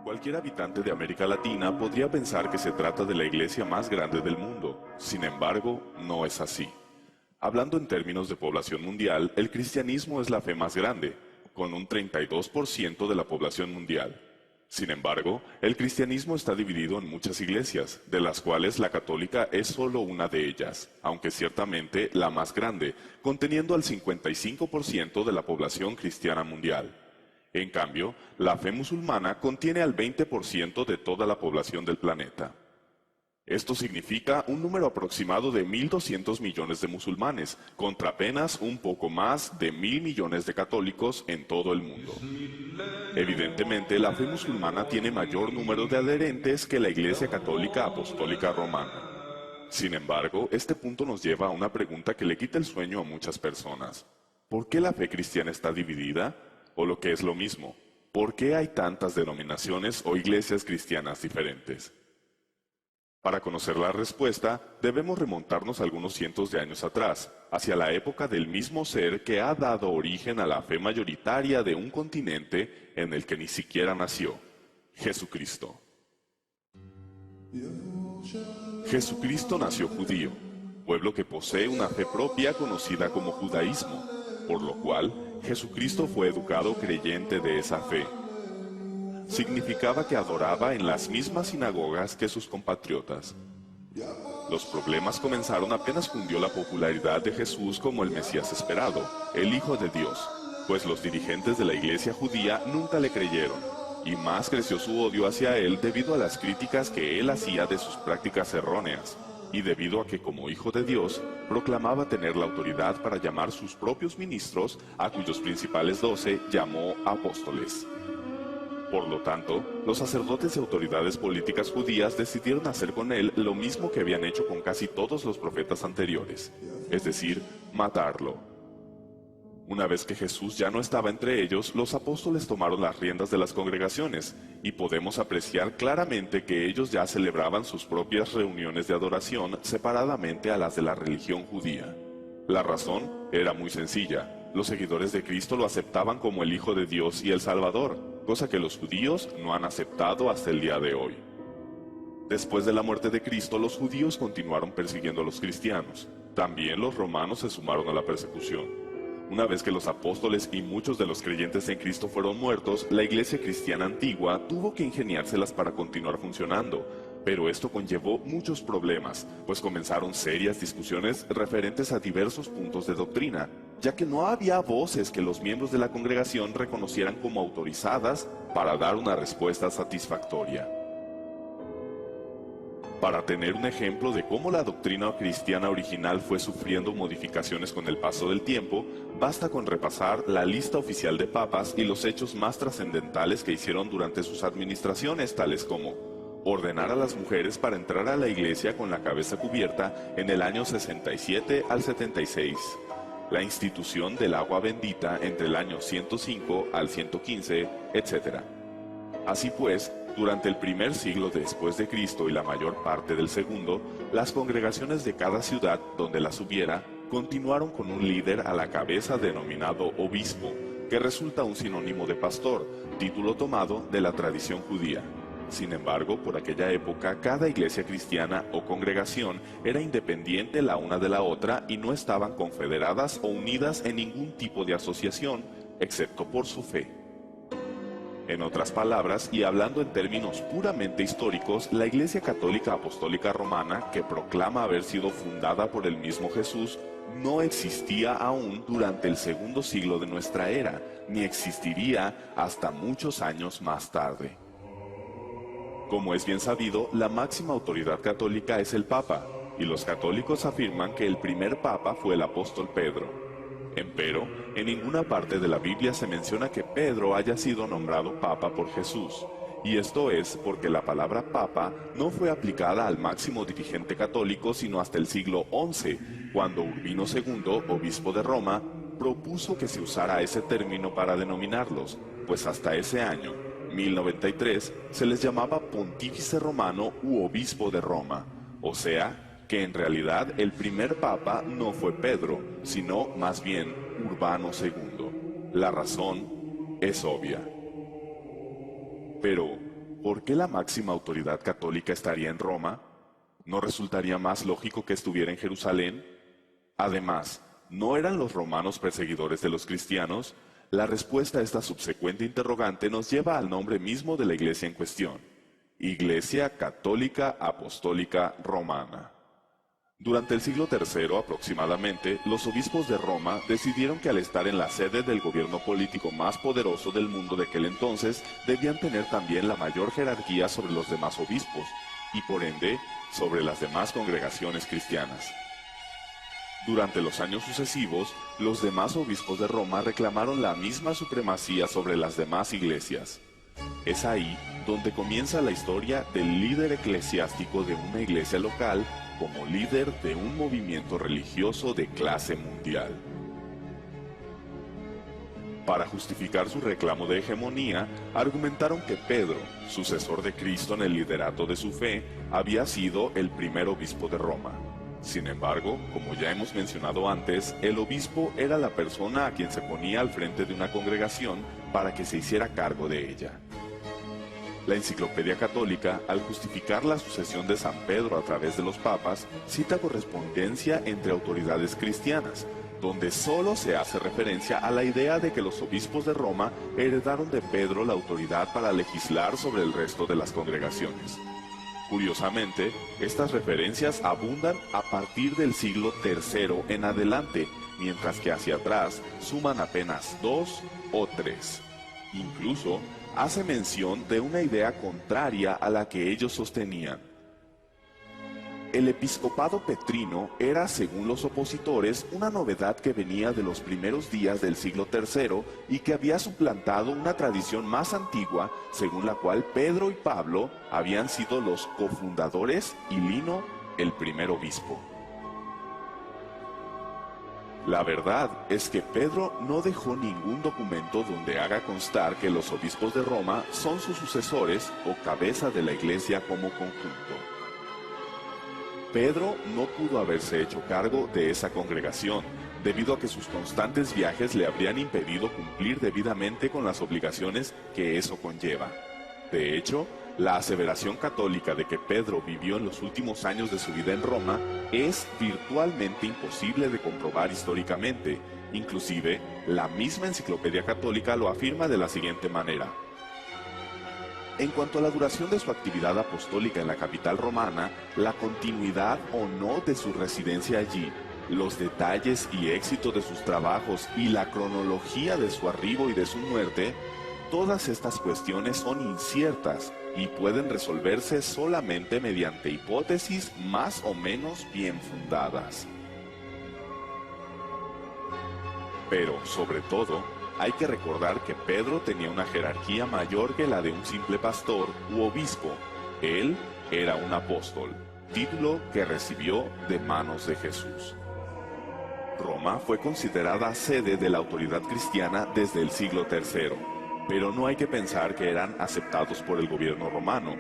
Cualquier habitante de América Latina podría pensar que se trata de la iglesia más grande del mundo. Sin embargo, no es así. Hablando en términos de población mundial, el cristianismo es la fe más grande, con un 32% de la población mundial. Sin embargo, el cristianismo está dividido en muchas iglesias, de las cuales la católica es solo una de ellas, aunque ciertamente la más grande, conteniendo al 55% de la población cristiana mundial. En cambio, la fe musulmana contiene al 20% de toda la población del planeta. Esto significa un número aproximado de 1.200 millones de musulmanes, contra apenas un poco más de 1.000 millones de católicos en todo el mundo. Evidentemente, la fe musulmana tiene mayor número de adherentes que la Iglesia Católica Apostólica Romana. Sin embargo, este punto nos lleva a una pregunta que le quita el sueño a muchas personas. ¿Por qué la fe cristiana está dividida? O lo que es lo mismo, ¿por qué hay tantas denominaciones o iglesias cristianas diferentes? Para conocer la respuesta, debemos remontarnos algunos cientos de años atrás, hacia la época del mismo ser que ha dado origen a la fe mayoritaria de un continente en el que ni siquiera nació, Jesucristo. Jesucristo nació judío, pueblo que posee una fe propia conocida como judaísmo, por lo cual Jesucristo fue educado creyente de esa fe. Significaba que adoraba en las mismas sinagogas que sus compatriotas. Los problemas comenzaron apenas cundió la popularidad de Jesús como el Mesías esperado, el Hijo de Dios, pues los dirigentes de la iglesia judía nunca le creyeron, y más creció su odio hacia él debido a las críticas que él hacía de sus prácticas erróneas, y debido a que como Hijo de Dios proclamaba tener la autoridad para llamar sus propios ministros, a cuyos principales 12 llamó apóstoles. Por lo tanto, los sacerdotes y autoridades políticas judías decidieron hacer con él lo mismo que habían hecho con casi todos los profetas anteriores, es decir, matarlo. Una vez que Jesús ya no estaba entre ellos, los apóstoles tomaron las riendas de las congregaciones, y podemos apreciar claramente que ellos ya celebraban sus propias reuniones de adoración separadamente a las de la religión judía. La razón era muy sencilla. Los seguidores de Cristo lo aceptaban como el Hijo de Dios y el Salvador, cosa que los judíos no han aceptado hasta el día de hoy. Después de la muerte de Cristo, los judíos continuaron persiguiendo a los cristianos. También los romanos se sumaron a la persecución. Una vez que los apóstoles y muchos de los creyentes en Cristo fueron muertos, la iglesia cristiana antigua tuvo que ingeniárselas para continuar funcionando. Pero esto conllevó muchos problemas, pues comenzaron serias discusiones referentes a diversos puntos de doctrina, ya que no había voces que los miembros de la congregación reconocieran como autorizadas para dar una respuesta satisfactoria. Para tener un ejemplo de cómo la doctrina cristiana original fue sufriendo modificaciones con el paso del tiempo, basta con repasar la lista oficial de papas y los hechos más trascendentales que hicieron durante sus administraciones, tales como ordenar a las mujeres para entrar a la iglesia con la cabeza cubierta en el año 67 al 76, la institución del agua bendita entre el año 105 al 115, etc. Así pues, durante el primer siglo después de Cristo y la mayor parte del segundo, las congregaciones de cada ciudad donde las hubiera continuaron con un líder a la cabeza denominado obispo, que resulta un sinónimo de pastor, título tomado de la tradición judía. Sin embargo, por aquella época, cada iglesia cristiana o congregación era independiente la una de la otra y no estaban confederadas o unidas en ningún tipo de asociación, excepto por su fe. En otras palabras, y hablando en términos puramente históricos, la Iglesia Católica Apostólica Romana, que proclama haber sido fundada por el mismo Jesús, no existía aún durante el segundo siglo de nuestra era, ni existiría hasta muchos años más tarde. Como es bien sabido, la máxima autoridad católica es el Papa, y los católicos afirman que el primer Papa fue el apóstol Pedro. Empero, en ninguna parte de la Biblia se menciona que Pedro haya sido nombrado Papa por Jesús, y esto es porque la palabra Papa no fue aplicada al máximo dirigente católico sino hasta el siglo XI, cuando Urbino II, obispo de Roma, propuso que se usara ese término para denominarlos, pues hasta ese año, 1093, se les llamaba pontífice romano u obispo de Roma, o sea, que en realidad el primer papa no fue Pedro, sino más bien Urbano II. La razón es obvia. Pero, ¿por qué la máxima autoridad católica estaría en Roma? ¿No resultaría más lógico que estuviera en Jerusalén? Además, ¿no eran los romanos perseguidores de los cristianos? La respuesta a esta subsecuente interrogante nos lleva al nombre mismo de la iglesia en cuestión: Iglesia Católica Apostólica Romana. Durante el siglo III aproximadamente, los obispos de Roma decidieron que al estar en la sede del gobierno político más poderoso del mundo de aquel entonces, debían tener también la mayor jerarquía sobre los demás obispos, y por ende, sobre las demás congregaciones cristianas. Durante los años sucesivos, los demás obispos de Roma reclamaron la misma supremacía sobre las demás iglesias. Es ahí donde comienza la historia del líder eclesiástico de una iglesia local como líder de un movimiento religioso de clase mundial. Para justificar su reclamo de hegemonía, argumentaron que Pedro, sucesor de Cristo en el liderato de su fe, había sido el primer obispo de Roma. Sin embargo, como ya hemos mencionado antes, el obispo era la persona a quien se ponía al frente de una congregación para que se hiciera cargo de ella. La Enciclopedia Católica, al justificar la sucesión de San Pedro a través de los papas, cita correspondencia entre autoridades cristianas, donde solo se hace referencia a la idea de que los obispos de Roma heredaron de Pedro la autoridad para legislar sobre el resto de las congregaciones. Curiosamente, estas referencias abundan a partir del siglo III en adelante, mientras que hacia atrás suman apenas 2 o 3. Incluso, hace mención de una idea contraria a la que ellos sostenían. El episcopado petrino era, según los opositores, una novedad que venía de los primeros días del siglo III y que había suplantado una tradición más antigua, según la cual Pedro y Pablo habían sido los cofundadores y Lino el primer obispo. La verdad es que Pedro no dejó ningún documento donde haga constar que los obispos de Roma son sus sucesores o cabeza de la iglesia como conjunto. Pedro no pudo haberse hecho cargo de esa congregación, debido a que sus constantes viajes le habrían impedido cumplir debidamente con las obligaciones que eso conlleva. De hecho, la aseveración católica de que Pedro vivió en los últimos años de su vida en Roma es virtualmente imposible de comprobar históricamente. Inclusive, la misma Enciclopedia Católica lo afirma de la siguiente manera. En cuanto a la duración de su actividad apostólica en la capital romana, la continuidad o no de su residencia allí, los detalles y éxito de sus trabajos y la cronología de su arribo y de su muerte, todas estas cuestiones son inciertas y pueden resolverse solamente mediante hipótesis más o menos bien fundadas. Pero, sobre todo, hay que recordar que Pedro tenía una jerarquía mayor que la de un simple pastor u obispo. Él era un apóstol, título que recibió de manos de Jesús. Roma fue considerada sede de la autoridad cristiana desde el siglo III, pero no hay que pensar que eran aceptados por el gobierno romano.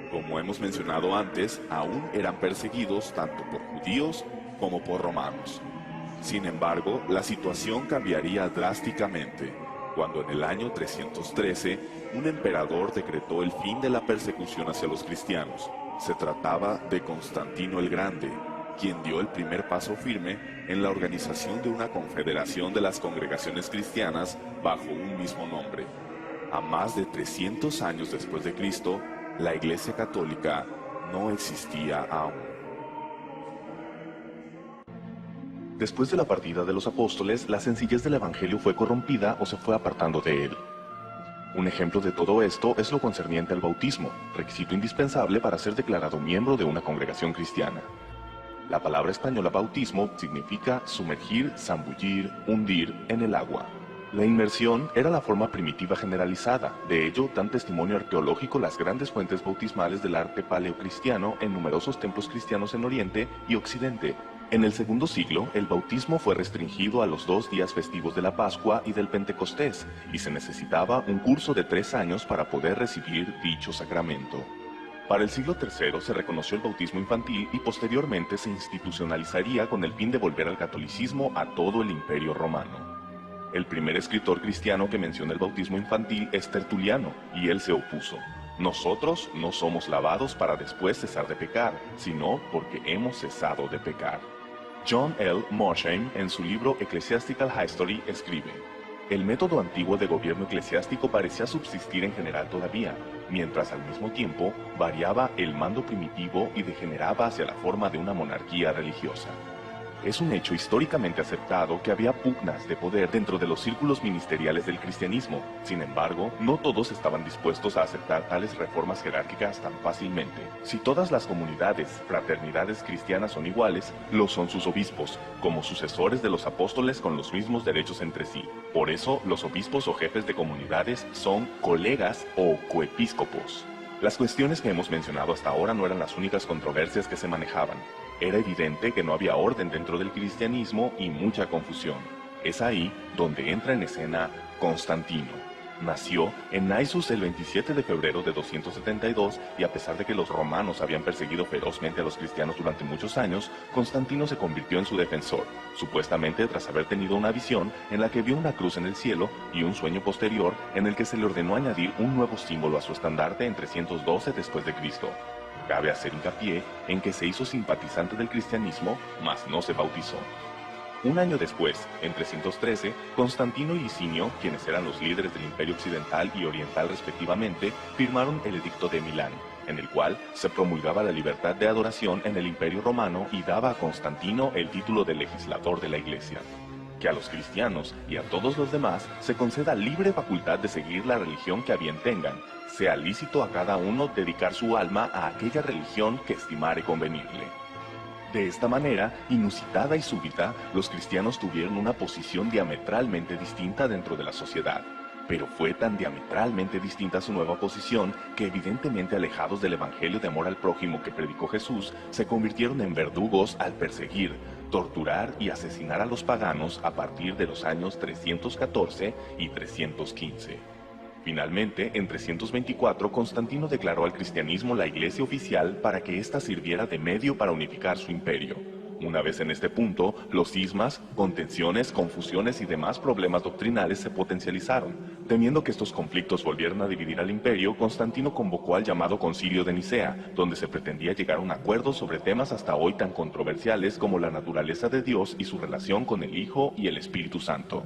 Como hemos mencionado antes, aún eran perseguidos tanto por judíos como por romanos. Sin embargo, la situación cambiaría drásticamente, cuando en el año 313 un emperador decretó el fin de la persecución hacia los cristianos. Se trataba de Constantino el Grande, quien dio el primer paso firme en la organización de una confederación de las congregaciones cristianas bajo un mismo nombre. A más de 300 años después de Cristo, la Iglesia Católica no existía aún. Después de la partida de los apóstoles, la sencillez del Evangelio fue corrompida o se fue apartando de él. Un ejemplo de todo esto es lo concerniente al bautismo, requisito indispensable para ser declarado miembro de una congregación cristiana. La palabra española bautismo significa sumergir, zambullir, hundir en el agua. La inmersión era la forma primitiva generalizada, de ello dan testimonio arqueológico las grandes fuentes bautismales del arte paleocristiano en numerosos templos cristianos en Oriente y Occidente. En el segundo siglo, el bautismo fue restringido a los 2 días festivos de la Pascua y del Pentecostés, y se necesitaba un curso de 3 años para poder recibir dicho sacramento. Para el siglo III se reconoció el bautismo infantil y posteriormente se institucionalizaría con el fin de volver al catolicismo a todo el Imperio Romano. El primer escritor cristiano que menciona el bautismo infantil es Tertuliano, y él se opuso. Nosotros no somos lavados para después cesar de pecar, sino porque hemos cesado de pecar. John L. Mosheim, en su libro Ecclesiastical History, escribe: el método antiguo de gobierno eclesiástico parecía subsistir en general todavía, mientras al mismo tiempo variaba el mando primitivo y degeneraba hacia la forma de una monarquía religiosa. Es un hecho históricamente aceptado que había pugnas de poder dentro de los círculos ministeriales del cristianismo. Sin embargo, no todos estaban dispuestos a aceptar tales reformas jerárquicas tan fácilmente. Si todas las comunidades, fraternidades cristianas son iguales, lo son sus obispos, como sucesores de los apóstoles con los mismos derechos entre sí. Por eso, los obispos o jefes de comunidades son colegas o coepiscopos. Las cuestiones que hemos mencionado hasta ahora no eran las únicas controversias que se manejaban. Era evidente que no había orden dentro del cristianismo y mucha confusión. Es ahí donde entra en escena Constantino. Nació en Naissus el 27 de febrero de 272 y a pesar de que los romanos habían perseguido ferozmente a los cristianos durante muchos años, Constantino se convirtió en su defensor, supuestamente tras haber tenido una visión en la que vio una cruz en el cielo y un sueño posterior en el que se le ordenó añadir un nuevo símbolo a su estandarte en 312 después de Cristo. Cabe hacer hincapié en que se hizo simpatizante del cristianismo, mas no se bautizó. Un año después, en 313, Constantino y Licinio, quienes eran los líderes del Imperio Occidental y Oriental respectivamente, firmaron el Edicto de Milán, en el cual se promulgaba la libertad de adoración en el Imperio Romano y daba a Constantino el título de legislador de la Iglesia. Que a los cristianos y a todos los demás se conceda libre facultad de seguir la religión que a bien tengan, sea lícito a cada uno dedicar su alma a aquella religión que estimare convenirle. De esta manera, inusitada y súbita, los cristianos tuvieron una posición diametralmente distinta dentro de la sociedad. Pero fue tan diametralmente distinta su nueva posición que, evidentemente alejados del evangelio de amor al prójimo que predicó Jesús, se convirtieron en verdugos al perseguir, torturar y asesinar a los paganos a partir de los años 314 y 315. Finalmente, en 324, Constantino declaró al cristianismo la iglesia oficial para que ésta sirviera de medio para unificar su imperio. Una vez en este punto, los cismas, contenciones, confusiones y demás problemas doctrinales se potencializaron. Temiendo que estos conflictos volvieran a dividir al imperio, Constantino convocó al llamado Concilio de Nicea, donde se pretendía llegar a un acuerdo sobre temas hasta hoy tan controversiales como la naturaleza de Dios y su relación con el Hijo y el Espíritu Santo.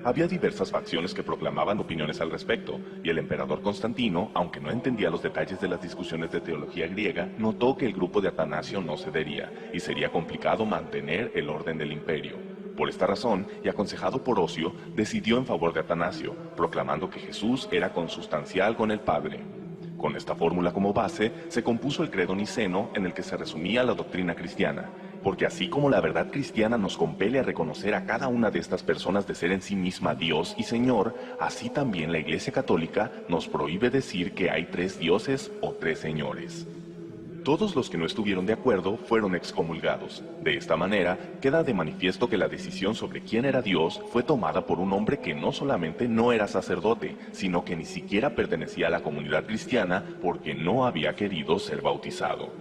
Había diversas facciones que proclamaban opiniones al respecto, y el emperador Constantino, aunque no entendía los detalles de las discusiones de teología griega, notó que el grupo de Atanasio no cedería, y sería complicado mantener el orden del imperio. Por esta razón, y aconsejado por Ocio, decidió en favor de Atanasio, proclamando que Jesús era consustancial con el Padre. Con esta fórmula como base, se compuso el credo niceno en el que se resumía la doctrina cristiana, porque así como la verdad cristiana nos compele a reconocer a cada una de estas personas de ser en sí misma Dios y Señor, así también la Iglesia Católica nos prohíbe decir que hay tres dioses o tres señores. Todos los que no estuvieron de acuerdo fueron excomulgados. De esta manera, queda de manifiesto que la decisión sobre quién era Dios fue tomada por un hombre que no solamente no era sacerdote, sino que ni siquiera pertenecía a la comunidad cristiana porque no había querido ser bautizado.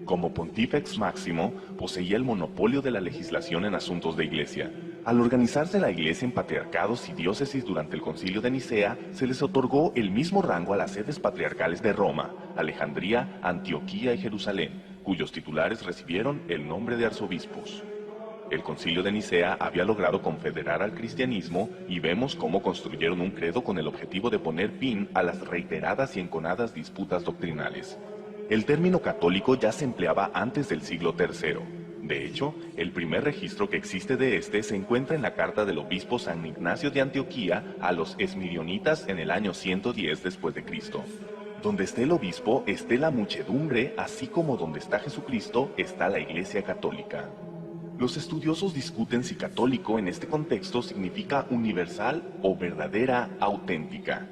Como Pontífex Máximo, poseía el monopolio de la legislación en asuntos de iglesia. Al organizarse la iglesia en patriarcados y diócesis durante el Concilio de Nicea, se les otorgó el mismo rango a las sedes patriarcales de Roma, Alejandría, Antioquía y Jerusalén, cuyos titulares recibieron el nombre de arzobispos. El Concilio de Nicea había logrado confederar al cristianismo y vemos cómo construyeron un credo con el objetivo de poner fin a las reiteradas y enconadas disputas doctrinales. El término católico ya se empleaba antes del siglo III. De hecho, el primer registro que existe de este se encuentra en la carta del obispo San Ignacio de Antioquía a los esmirionitas en el año 110 después de Cristo. Donde esté el obispo, esté la muchedumbre, así como donde está Jesucristo, está la Iglesia Católica. Los estudiosos discuten si católico en este contexto significa universal o verdadera, auténtica.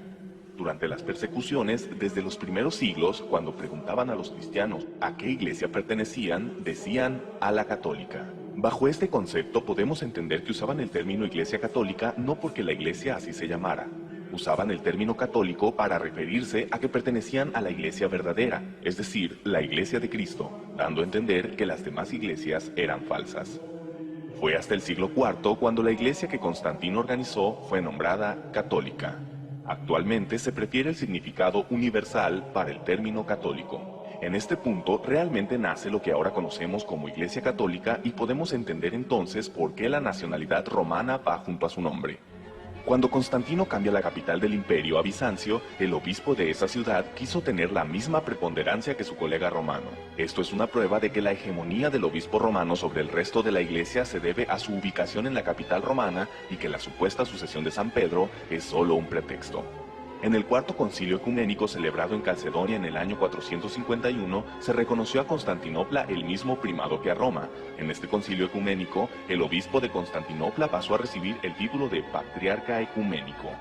Durante las persecuciones, desde los primeros siglos, cuando preguntaban a los cristianos a qué iglesia pertenecían, decían a la católica. Bajo este concepto podemos entender que usaban el término iglesia católica no porque la iglesia así se llamara. Usaban el término católico para referirse a que pertenecían a la iglesia verdadera, es decir, la iglesia de Cristo, dando a entender que las demás iglesias eran falsas. Fue hasta el siglo IV cuando la iglesia que Constantino organizó fue nombrada católica. Actualmente se prefiere el significado universal para el término católico. En este punto realmente nace lo que ahora conocemos como Iglesia Católica y podemos entender entonces por qué la nacionalidad romana va junto a su nombre. Cuando Constantino cambia la capital del imperio a Bizancio, el obispo de esa ciudad quiso tener la misma preponderancia que su colega romano. Esto es una prueba de que la hegemonía del obispo romano sobre el resto de la iglesia se debe a su ubicación en la capital romana y que la supuesta sucesión de San Pedro es solo un pretexto. En el Cuarto Concilio Ecuménico celebrado en Calcedonia en el año 451, se reconoció a Constantinopla el mismo primado que a Roma. En este concilio ecuménico, el obispo de Constantinopla pasó a recibir el título de Patriarca Ecuménico.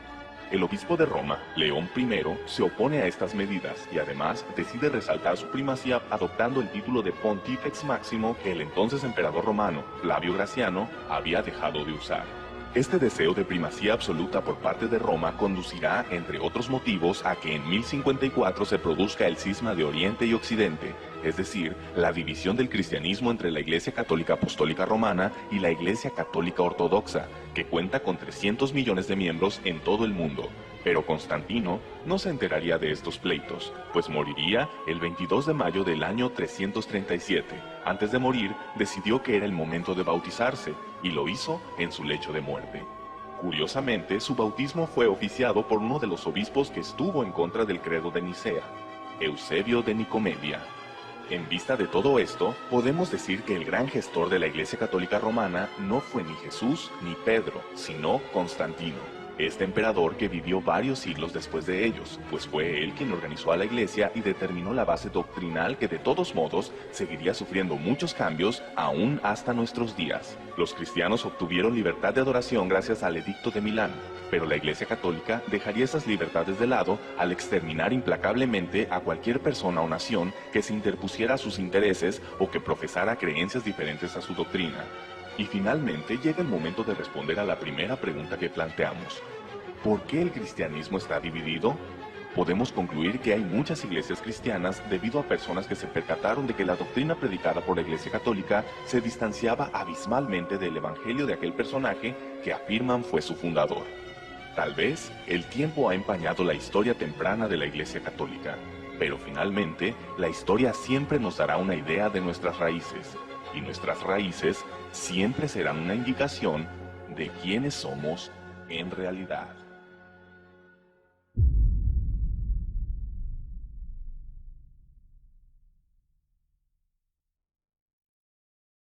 El obispo de Roma, León I, se opone a estas medidas y además decide resaltar su primacía adoptando el título de Pontifex Máximo que el entonces emperador romano, Flavio Graciano, había dejado de usar. Este deseo de primacía absoluta por parte de Roma conducirá, entre otros motivos, a que en 1054 se produzca el cisma de Oriente y Occidente, es decir, la división del cristianismo entre la Iglesia Católica Apostólica Romana y la Iglesia Católica Ortodoxa, que cuenta con 300 millones de miembros en todo el mundo. Pero Constantino no se enteraría de estos pleitos, pues moriría el 22 de mayo del año 337. Antes de morir, decidió que era el momento de bautizarse, y lo hizo en su lecho de muerte. Curiosamente, su bautismo fue oficiado por uno de los obispos que estuvo en contra del credo de Nicea, Eusebio de Nicomedia. En vista de todo esto, podemos decir que el gran gestor de la Iglesia Católica Romana no fue ni Jesús ni Pedro, sino Constantino. Este emperador que vivió varios siglos después de ellos, pues fue él quien organizó a la Iglesia y determinó la base doctrinal que de todos modos seguiría sufriendo muchos cambios aún hasta nuestros días. Los cristianos obtuvieron libertad de adoración gracias al Edicto de Milán, pero la Iglesia Católica dejaría esas libertades de lado al exterminar implacablemente a cualquier persona o nación que se interpusiera a sus intereses o que profesara creencias diferentes a su doctrina. Y finalmente llega el momento de responder a la primera pregunta que planteamos. ¿Por qué el cristianismo está dividido? Podemos concluir que hay muchas iglesias cristianas debido a personas que se percataron de que la doctrina predicada por la Iglesia Católica se distanciaba abismalmente del evangelio de aquel personaje que afirman fue su fundador. Tal vez el tiempo ha empañado la historia temprana de la Iglesia Católica, pero finalmente la historia siempre nos dará una idea de nuestras raíces, y nuestras raíces siempre serán una indicación de quiénes somos en realidad.